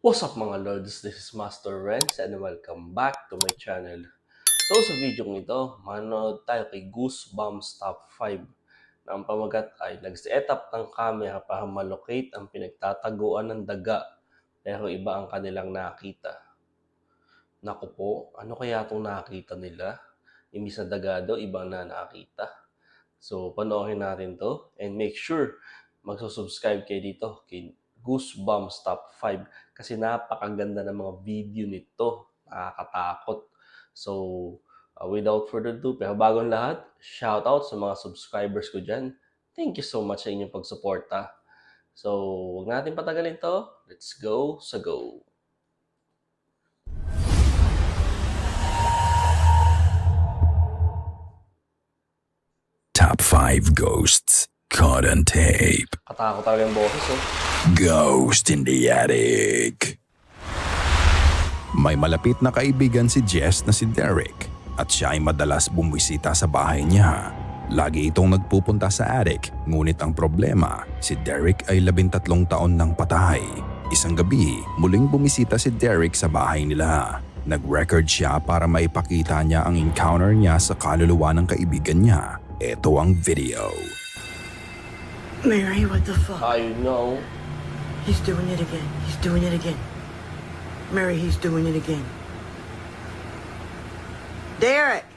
What's up mga lords, this is Master Renz and welcome back to my channel. So sa video ito, manood tayo kay Goosebumps Top 5 na ang pamagat ay nag-set up ng camera para malocate ang pinagtataguan ng daga pero iba ang kanilang nakita. Naku po, ano kaya itong nakita nila? Imbis na daga daw, ibang na nakita. So panoorin natin to and make sure magsusubscribe kayo dito kay Goosebumps Top 5 kasi napakaganda ng mga video nito. Nakakatakot. So, without further ado, pero bagong lahat, shout out sa mga subscribers ko dyan. Thank you so much sa inyong pagsuporta. So, huwag natin patagalin to. Let's go sa go. Top 5 Ghosts Caught on Tape. Katakot talaga yung boses, oh. Ghost in the Attic. May malapit na kaibigan si Jess na si Derek at siya ay madalas bumisita sa bahay niya. Lagi itong nagpupunta sa attic, ngunit ang problema, si Derek ay 13 taon nang patay. Isang gabi, muling bumisita si Derek sa bahay nila. Nag-record siya para maipakita niya ang encounter niya sa kaluluwa ng kaibigan niya. Ito ang video. Mary, what the fuck? Ayun nga, oh. He's doing it again. He's doing it again. Mary, he's doing it again. Derek!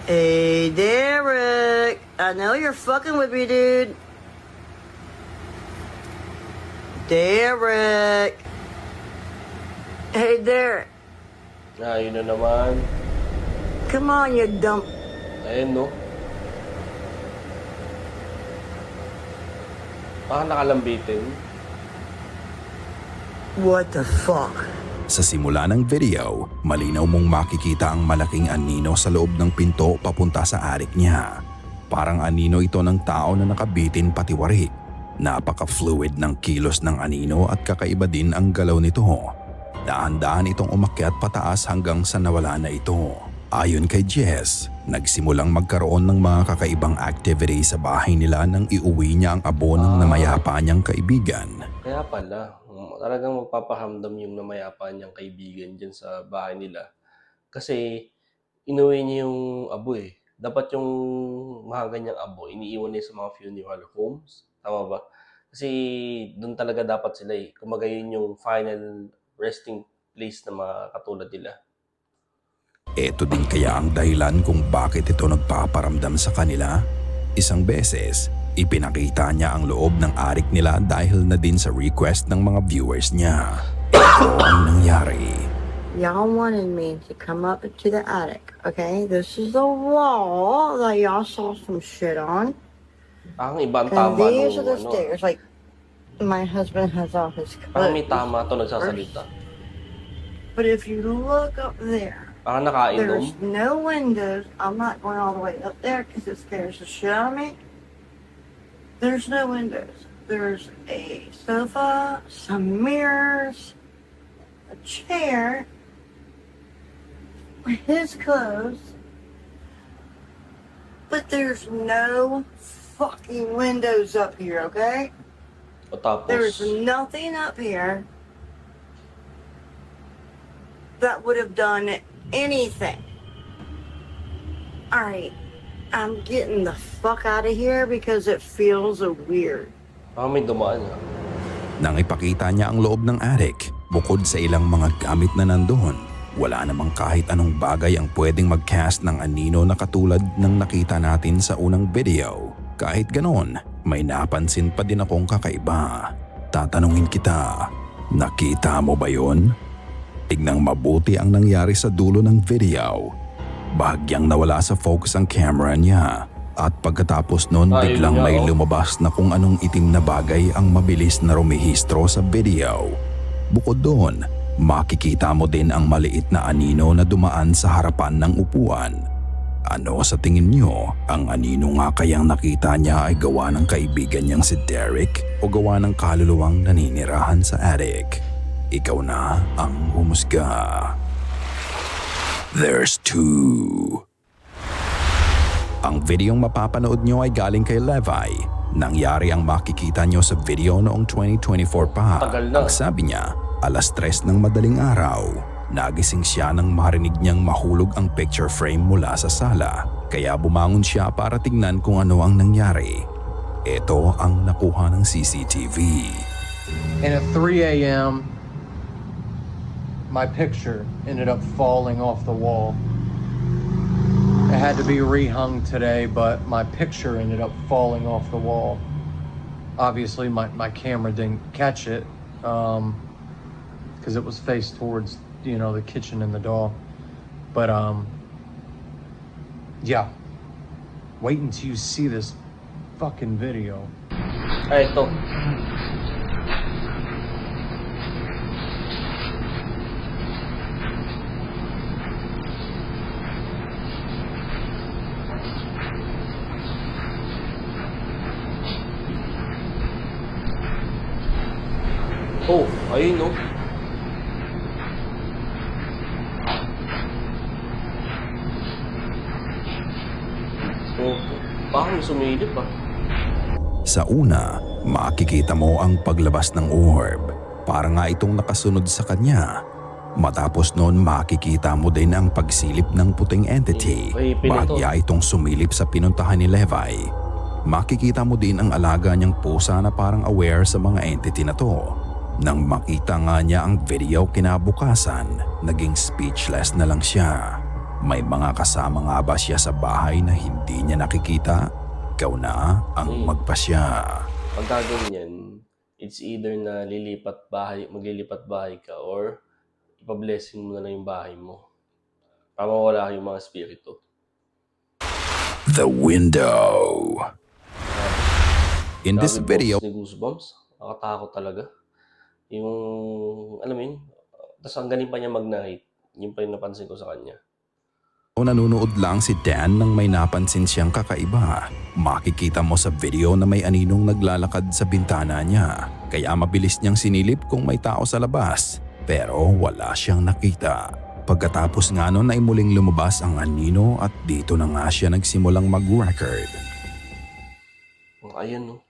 Hey, Derek! I know you're fucking with me, dude. Derek! Hey, Derek! Ayun na naman. Come on, you dumb... Ayun, no. Parang nakalambitin. What the fuck? Sa simula ng video, malinaw mong makikita ang malaking anino sa loob ng pinto papunta sa attic niya. Parang anino ito ng tao na nakabitin patiwari. Napaka-fluid ng kilos ng anino at kakaiba din ang galaw nito. Dahan-dahan itong umakyat pataas hanggang sa nawala na ito. Ayon kay Jess, nagsimulang magkaroon ng mga kakaibang activity sa bahay nila nang iuwi niya ang abo ng namayapa niyang kaibigan. Kaya pala, talagang magpapahamdam yung namayapa niyang kaibigan dyan sa bahay nila. Kasi inuwi niya yung abo eh. Dapat yung mga ganyang abo, iniiwan niya sa mga funeral homes. Tama ba? Kasi doon talaga dapat sila eh. Kumbaga yun yung final resting place na mga katulad nila. Ito din kaya ang dahilan kung bakit ito nagpaparamdam sa kanila. Isang beses, ipinakita niya ang loob ng attic nila dahil na din sa request ng mga viewers niya. Ito ang nangyari. Y'all wanted me to come up into the attic, okay? This is the wall that y'all saw some shit on. Parang ibang And tama these nung are the ano. stairs. Like, my husband has all his Parang may clothes. tama to nagsasalita. But if you look up there, Parang nakainom. there's no windows. I'm not going all the way up there because it scares the shit out of me. There's no windows. There's a sofa, some mirrors, a chair, his clothes, but there's no fucking windows up here, okay? O tapos, There's nothing up here that would have done anything. Alright, I'm getting the fuck out of here because it feels weird. parang may dumaan ah. Nang ipakita niya ang loob ng attic, bukod sa ilang mga gamit na nandoon, wala namang kahit anong bagay ang pwedeng mag-cast ng anino na katulad ng nakita natin sa unang video. Kahit ganon, may napansin pa din akong kakaiba. Tatanungin kita, nakita mo ba yon? Tignang mabuti ang nangyari sa dulo ng video. Bahagyang nawala sa focus ang camera niya at pagkatapos nun biglang may lumabas na kung anong itim na bagay ang mabilis na rumehistro sa video. Bukod doon, makikita mo din ang maliit na anino na dumaan sa harapan ng upuan. Ano sa tingin niyo, ang anino nga kayang nakita niya ay gawa ng kaibigan niyang si Derek o gawa ng kaluluwang naninirahan sa attic? Ikaw na ang humusga. There's two. Ang videong mapapanood nyo ay galing kay Levi Nangyari ang makikita nyo sa video noong 2024 pa. Tagal na. Ang sabi niya, alas 3 ng madaling araw. Nagising siya nang marinig niyang mahulog ang picture frame mula sa sala. Kaya bumangon siya para tignan kung ano ang nangyari. Ito ang nakuha ng CCTV. And at 3 a.m., my picture ended up falling off the wall. It had to be rehung today, but my picture ended up falling off the wall. Obviously, my camera didn't catch it because it was faced towards, the kitchen and the door. But, yeah. Wait until you see this fucking video. Ay, ito. Oh, ayun no. Oh, parang sumilip ah. Sa una, makikita mo ang paglabas ng orb. Para nga itong nakasunod sa kanya. Matapos noon, makikita mo din ang pagsilip ng puting entity. Ay, pinito. Bahagya itong sumilip sa pinuntahan ni Levi. Makikita mo din ang alaga niyang pusa na parang aware sa mga entity na to. Nang makita nga niya ang video kinabukasan, naging speechless na lang siya. May mga kasama nga ba siya sa bahay na hindi niya nakikita? Ikaw na ang magpasya. Pagka ganyan, it's either na maglilipat bahay ka or ipa-blessing mo na lang yung bahay mo. Para mawala yung mga spirito. The window. In this Grabe, video, boss, ni Goosebumps. Nakatakot talaga. Yung, alam mo yun, tapos ang galing pa niya mag-night. Yun pa yung napansin ko sa kanya. nanonood lang si Dan nang may napansin siyang kakaiba. Makikita mo sa video na may aninong naglalakad sa bintana niya. Kaya mabilis niyang sinilip kung may tao sa labas. Pero wala siyang nakita. Pagkatapos nga nun ay muling lumabas ang anino at dito na nga siya nagsimulang mag-record. Oh, ayan no.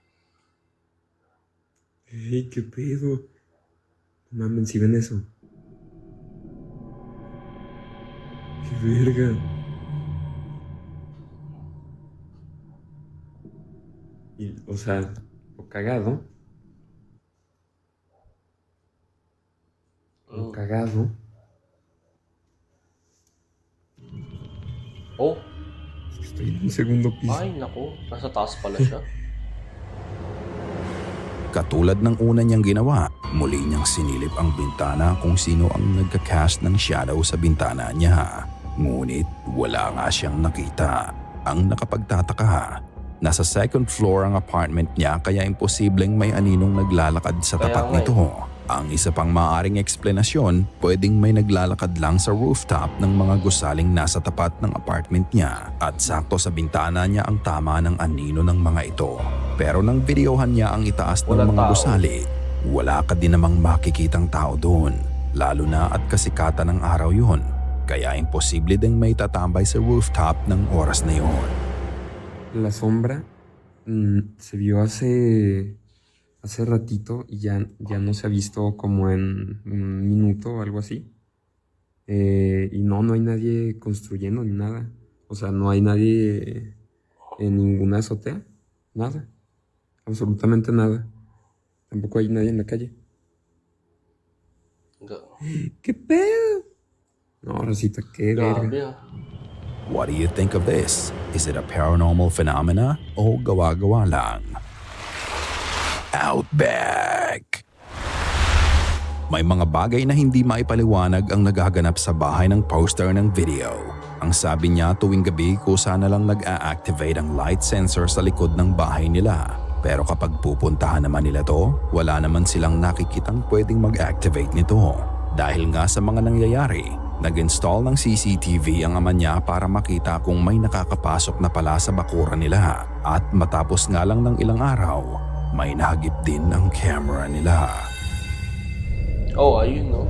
Hey, ¿qué pedo? No mames, si ven eso. ¡Qué verga! Y, o sea, lo cagado. Lo cagado. Oh, Estoy en un segundo piso. ay nako. Nasa taas pala siya. Katulad ng una niyang ginawa, muli niyang sinilip ang bintana kung sino ang nagka-cast ng shadow sa bintana niya. Ngunit wala nga siyang nakita. Ang nakapagtataka, nasa second floor ang apartment niya kaya imposibleng may aninong naglalakad sa Kaya tapat nga nito. Ang isa pang maaaring eksplenasyon, pwedeng may naglalakad lang sa rooftop ng mga gusaling nasa tapat ng apartment niya at sakto sa bintana niya ang tama ng anino ng mga ito. Pero nang videohan niya ang itaas ng Walang mga tao. gusali, wala ka din namang makikitang tao doon. Lalo na at kasikatan ng araw yun. Kaya imposible ding may tatambay sa rooftop ng oras na yun. La sombra se vio hace ratito y ya no se ha visto como en un minuto o algo así. Y no hay nadie construyendo ni nada. O sea, no hay nadie en ninguna azotea. Nada. Absolutamente nada. Tampoco hay nadie en la calle. ¿Qué pedo? No, Rosita, qué verga. Grabe ah. What do you think of this? Is it a paranormal phenomena o gawa-gawa lang? Outback. May mga bagay na hindi maipaliwanag ang nagaganap sa bahay ng poster ng video. Ang sabi niya tuwing gabi kusa na lang nag-a-activate ang light sensor sa likod ng bahay nila. Pero kapag pupuntahan naman nila to, wala naman silang nakikitang pwedeng mag-activate nito. Dahil nga sa mga nangyayari, nag-install ng CCTV ang ama niya para makita kung may nakakapasok na pala sa bakuran nila. At matapos nga lang ng ilang araw, may nahagip din ang camera nila. Oh, ayun no.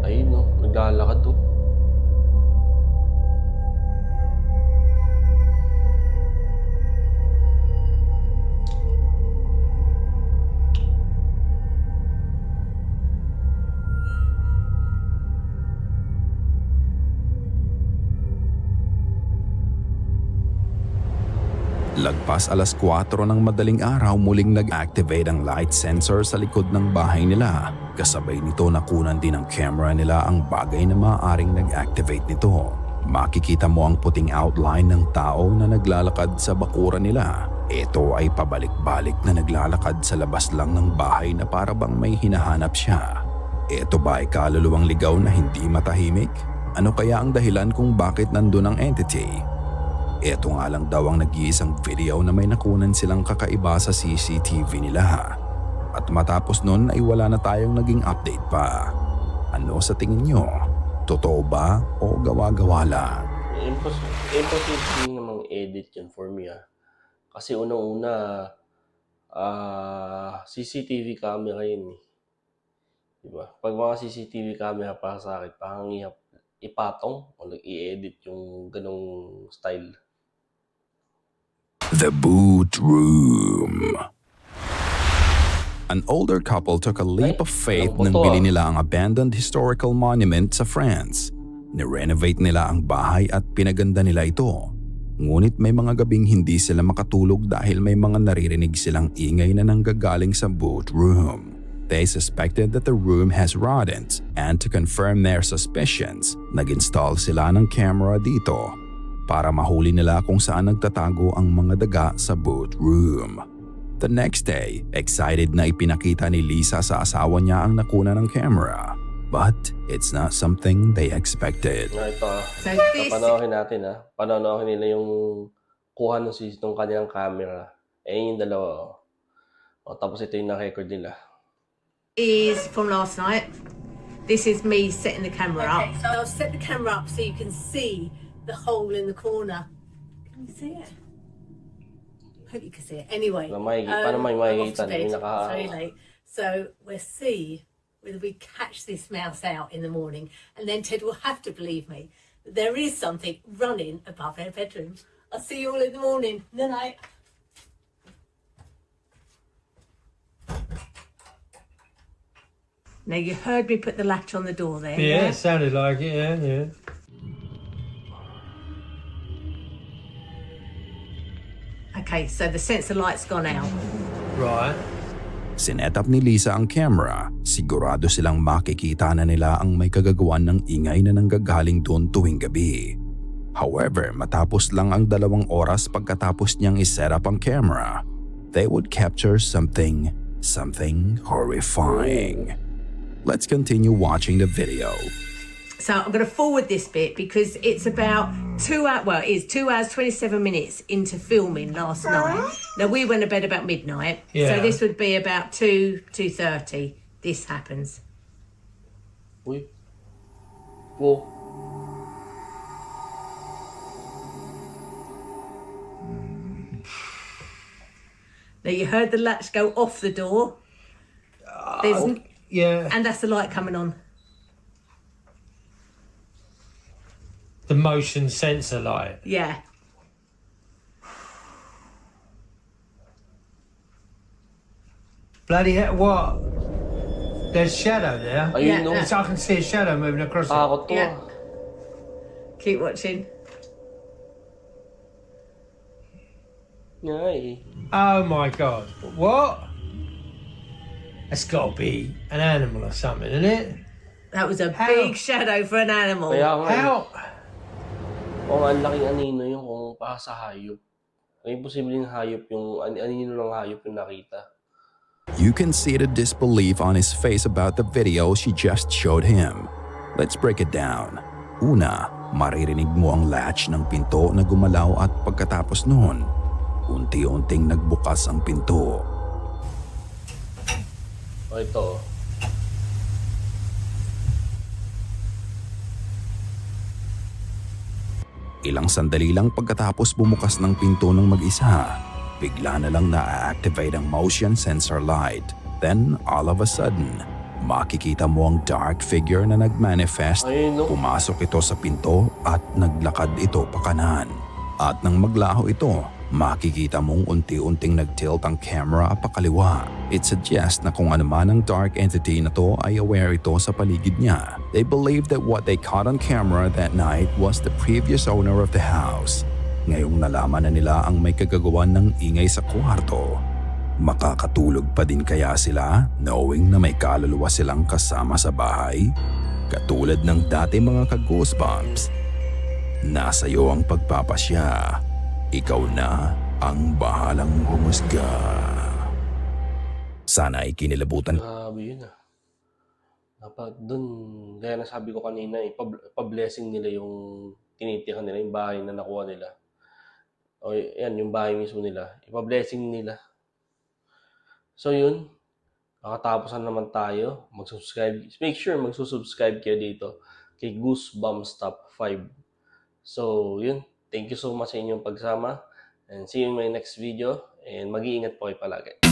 Ayun no. Naglalakad to. Lagpas 4:00 ng madaling araw muling nag-activate ang light sensor sa likod ng bahay nila. Kasabay nito nakunan din ng camera nila ang bagay na maaaring nag-activate nito. Makikita mo ang puting outline ng tao na naglalakad sa bakuran nila. Ito ay pabalik-balik na naglalakad sa labas lang ng bahay na para bang may hinahanap siya. Ito ba ay kaluluwang ligaw na hindi matahimik? Ano kaya ang dahilan kung bakit nandun ang entity? Ito nga lang daw ang nag-iisang video na may nakunan silang kakaiba sa CCTV nila. At matapos nun ay wala na tayong naging update pa. Ano sa tingin nyo? Totoo ba o gawa-gawa lang? Imposible namang edit yun for me Kasi unang-una, CCTV camera yun eh. Diba? Pag mga CCTV camera para sa akin, parang ipatong o i-edit yung ganong style. The Boot Room. An older couple took a leap of faith nang bili nila ang abandoned historical monument sa France. Nirenovate nila ang bahay at pinaganda nila ito. Ngunit may mga gabing hindi sila makatulog dahil may mga naririnig silang ingay na nanggagaling sa boot room. They suspected that the room has rodents and to confirm their suspicions, nag-install sila ng camera dito para mahuli nila kung saan nagtatago ang mga daga sa boot room. The next day, excited na ipinakita ni Lisa sa asawa niya ang nakuna ng camera. But it's not something they expected. Ito panoorin natin Panoorin nila yung kuha ng kanilang camera. Yung dalawa. Tapos ito yung na-record nila. Is from last night. This is me setting the camera up. So I'll set the camera up so you can see the hole in the corner. Can you see it? Hope you can see it. Anyway, Paano may I'm off makikita? to bed. May It's very late. So we'll see whether we catch this mouse out in the morning, and then Ted will have to believe me that there is something running above our bedroom. I'll see you all in the morning. Good night. Now you heard me put the latch on the door there. Yeah, it sounded like it, yeah. Okay, so the sensor light's gone out. Right. Sinet up ni Lisa ang camera. Sigurado silang makikita na nila ang may kagagawan ng ingay na nanggagaling doon tuwing gabi. However, matapos lang ang 2 oras pagkatapos niyang iset up ang camera, they would capture something horrifying. Let's continue watching the video. So I'm going to forward this bit because it's about 2 hours, well, it is 2 hours, 27 minutes into filming last night. Now, we went to bed about midnight. Yeah. So this would be about 2:30. This happens. Uy. Whoa. Now, you heard the latch go off the door. Yeah. And that's the light coming on. The motion sensor light. Yeah. Bloody hell, what? There's shadow there. Ayun, Yeah, no. So I can see a shadow moving across it. Takot to Yeah. Keep watching. Ay. Oh my god. What? That's got to be an animal or something, isn't it? That was a How? big shadow for an animal. Kaya nga. How? Ang laking anino yung kung para sa hayop. Ay, posibleng hayop yung, anino ng hayop yung nakita. You can see the disbelief on his face about the video she just showed him. Let's break it down. Una, maririnig mo ang latch ng pinto na gumalaw at pagkatapos noon, unti-unting nagbukas ang pinto. O ito. Ilang sandali lang pagkatapos bumukas ng pinto ng mag-isa, bigla na lang na-activate ang motion sensor light. Then, all of a sudden, makikita mo ang dark figure na nagmanifest. Ayun, no? Pumasok ito sa pinto at naglakad ito pa kanan. At nang maglaho ito, makikita mong unti-unting nag-tilt ang camera pakaliwa. It suggests na kung ano man ang dark entity na to ay aware ito sa paligid niya. They believe that what they caught on camera that night was the previous owner of the house. ngayong nalaman na nila ang may kagagawan ng ingay sa kwarto, makakatulog pa din kaya sila knowing na may kaluluwa silang kasama sa bahay? Katulad ng dati mga ka-Goosebumps, nasa iyo ang pagpapasya. Ikaw na ang bahalang humusga. Sana ay kinilabutan. Grabe yun ah. Dapat dun, gaya na sabi ko kanina, ipa-blessing nila yung tinitihan nila, yung bahay na nakuha nila. O yan, yung bahay mismo nila. Ipa-blessing nila. So yun, nakatapos na naman tayo. Mag-subscribe. Make sure mag-subscribe kayo dito kay Goosebumps Top 5. So yun, thank you so much sa inyong pagsama. And see you in my next video. And mag-iingat po kayo palagi.